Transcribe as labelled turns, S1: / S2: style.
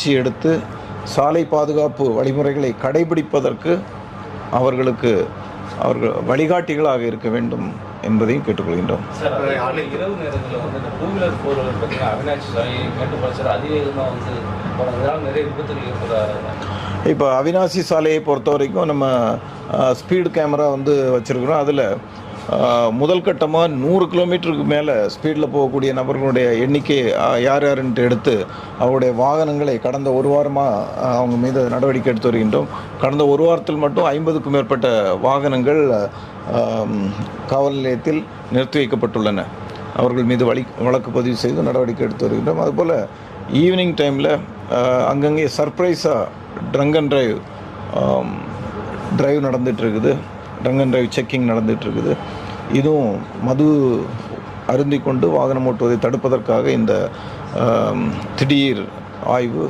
S1: முயற்சி எடுத்து சாலை பாதுகாப்பு வழிமுறைகளை கடைபிடிப்பதற்கு அவர்கள் வழிகாட்டிகளாக இருக்க வேண்டும் என்பதையும் கேட்டுக்கொள்கின்றோம்.
S2: இரவு நேரங்களில் வந்து இந்த டூ வீலர் ஃபோர் வீலர் பார்த்தீங்கன்னா அவினாசி சாலை மேட்டுப்பாளையம் அதிவேகமாக வந்து இதனால் நிறைய விபத்துகள் ஏற்படுறாங்க.
S1: இப்போ அவினாசி சாலையை பொறுத்த வரைக்கும் நம்ம ஸ்பீடு கேமரா வந்து வச்சுருக்கிறோம். அதில் முதல் கட்டமாக 100 கிலோமீட்டருக்கு மேலே ஸ்பீடில் போகக்கூடிய நபர்களுடைய எண்ணிக்கை யாருன்ட்டு எடுத்து அவருடைய வாகனங்களை கடந்த ஒரு வாரமாக அவங்க மீது நடவடிக்கை எடுத்து வருகின்றோம். கடந்த ஒரு வாரத்தில் மட்டும் 50க்கும் மேற்பட்ட வாகனங்கள் காவல் நிலையத்தில் நிறுத்தி வைக்கப்பட்டுள்ளன. அவர்கள் மீது வழக்கு பதிவு செய்து நடவடிக்கை எடுத்து வருகின்றோம். அதுபோல் ஈவினிங் டைமில் அங்கங்கே சர்ப்ரைஸாக ட்ரங்க் அண்ட் டிரைவ் நடந்துகிட்ருக்குது. ட்ரங்க் அண்ட் டிரைவ் செக்கிங் நடந்துகிட்ருக்குது. இதுவும் மது அருந்தி கொண்டு வாகனம் ஓட்டுவதை தடுப்பதற்காக இந்த திடீர் ஆய்வு